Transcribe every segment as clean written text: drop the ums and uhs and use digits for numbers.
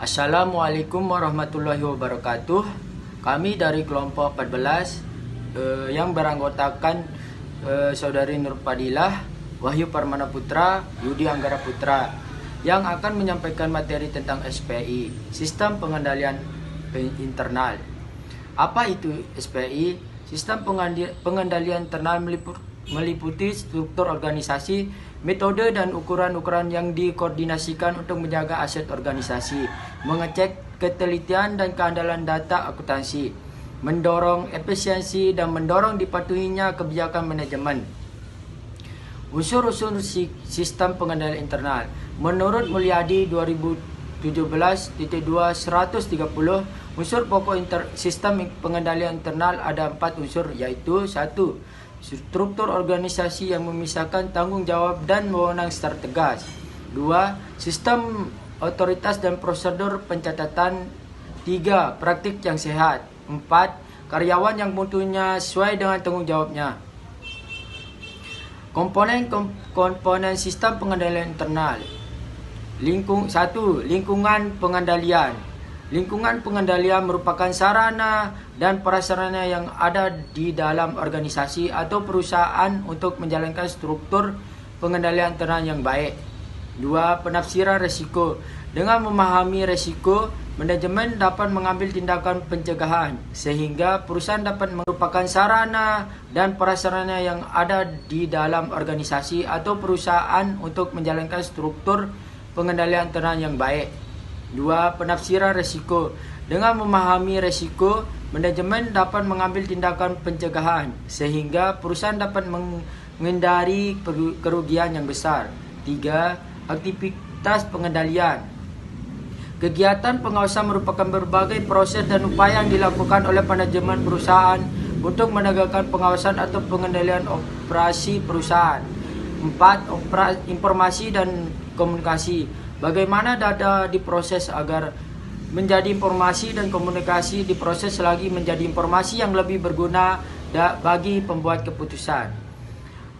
Assalamualaikum warahmatullahi wabarakatuh. Kami dari kelompok 14 yang beranggotakan Saudari Nur Fadilah, Wahyu Parmana Putra, Yudi Anggara Putra, yang akan menyampaikan materi tentang SPI, Sistem Pengendalian Internal. Apa itu SPI? Sistem pengendalian internal meliputi struktur organisasi, metode dan ukuran-ukuran yang dikoordinasikan untuk menjaga aset organisasi, mengecek ketelitian dan keandalan data akuntansi, mendorong efisiensi dan mendorong dipatuhinya kebijakan manajemen. Unsur-unsur sistem pengendalian internal. Menurut Mulyadi 2017.2.130, unsur pokok sistem pengendalian internal ada 4 unsur, yaitu 1. Struktur organisasi yang memisahkan tanggung jawab dan wewenang secara tegas. 2. Sistem otoritas dan prosedur pencatatan. 3. Praktik yang sehat. 4. Karyawan yang mutunya sesuai dengan tanggung jawabnya. Komponen sistem pengendalian internal. 1. Lingkungan pengendalian. Lingkungan pengendalian merupakan sarana dan prasarana yang ada di dalam organisasi atau perusahaan untuk menjalankan struktur pengendalian internal yang baik. 2. Penafsiran risiko. Dengan memahami risiko, manajemen dapat mengambil tindakan pencegahan sehingga perusahaan dapat merupakan sarana dan prasarana yang ada di dalam organisasi atau perusahaan untuk menjalankan struktur pengendalian internal yang baik. 2. Penafsiran risiko. Dengan memahami risiko, manajemen dapat mengambil tindakan pencegahan sehingga perusahaan dapat menghindari kerugian yang besar. 3. Aktivitas pengendalian. Kegiatan pengawasan merupakan berbagai proses dan upaya yang dilakukan oleh manajemen perusahaan untuk menegakkan pengawasan atau pengendalian operasi perusahaan. 4. Informasi dan komunikasi. Bagaimana data diproses agar menjadi informasi dan komunikasi diproses lagi menjadi informasi yang lebih berguna bagi pembuat keputusan.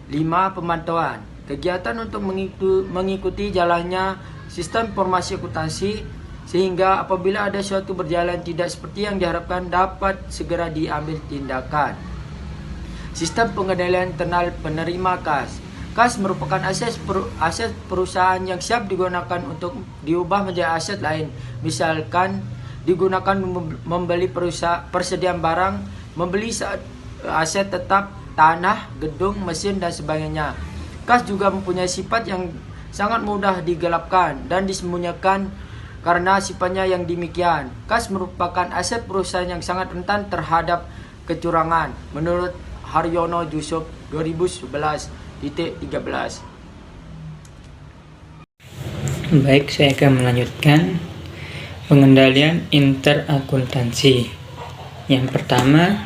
5. Pemantauan. Kegiatan untuk mengikuti jalannya sistem informasi akuntansi sehingga apabila ada suatu berjalan tidak seperti yang diharapkan dapat segera diambil tindakan. Sistem pengendalian internal penerima kas. Kas merupakan aset perusahaan yang siap digunakan untuk diubah menjadi aset lain. Misalkan digunakan membeli persediaan barang, membeli aset tetap, tanah, gedung, mesin, dan sebagainya. Kas juga mempunyai sifat yang sangat mudah digelapkan dan disembunyikan karena sifatnya yang demikian. Kas merupakan aset perusahaan yang sangat rentan terhadap kecurangan menurut Haryono Yusuf 2011.13. Baik, saya akan melanjutkan pengendalian interakuntansi. Yang pertama,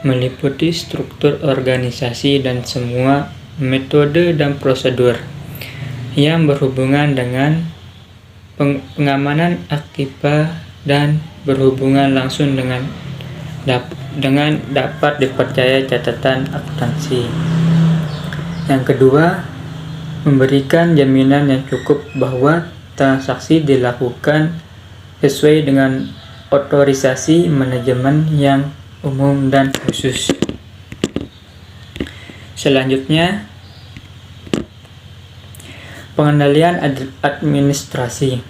meliputi struktur organisasi dan semua metode dan prosedur yang berhubungan dengan pengamanan aktiva dan berhubungan langsung dengan dapat dipercaya catatan akuntansi. Yang kedua, memberikan jaminan yang cukup bahwa transaksi dilakukan sesuai dengan otorisasi manajemen yang umum dan khusus. Selanjutnya, pengendalian administrasi.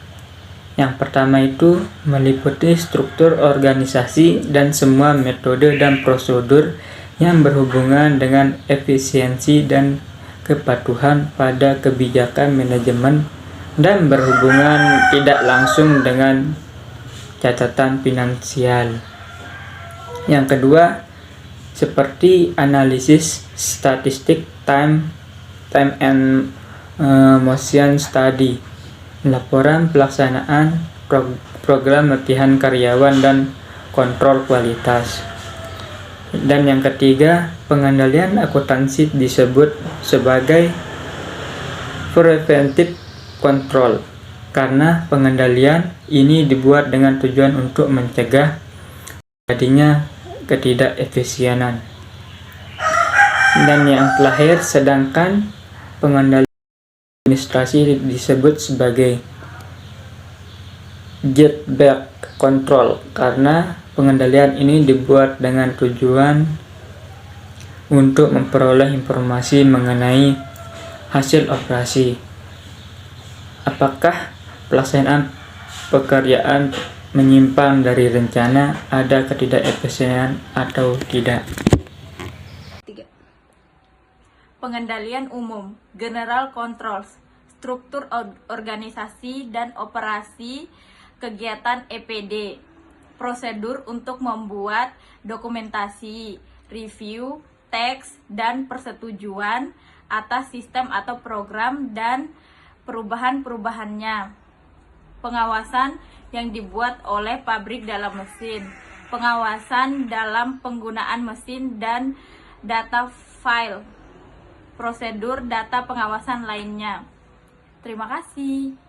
Yang pertama itu meliputi struktur organisasi dan semua metode dan prosedur yang berhubungan dengan efisiensi dan kepatuhan pada kebijakan manajemen dan berhubungan tidak langsung dengan catatan finansial. Yang kedua, seperti analisis statistik, time and motion study, laporan pelaksanaan program latihan karyawan dan kontrol kualitas. Dan yang ketiga, pengendalian akuntansi disebut sebagai preventive control karena pengendalian ini dibuat dengan tujuan untuk mencegah terjadinya ketidakefisienan. Dan yang terakhir, sedangkan pengendalian administrasi disebut sebagai Feedback control, karena pengendalian ini dibuat dengan tujuan untuk memperoleh informasi mengenai hasil operasi. Apakah pelaksanaan pekerjaan menyimpang dari rencana, ada ketidakefisienan atau tidak? 3. Pengendalian umum, general controls, struktur organisasi dan operasi kegiatan EPD, prosedur untuk membuat dokumentasi, review, teks, dan persetujuan atas sistem atau program dan perubahan-perubahannya. Pengawasan yang dibuat oleh pabrik dalam mesin, pengawasan dalam penggunaan mesin dan data file, prosedur data pengawasan lainnya. Terima kasih.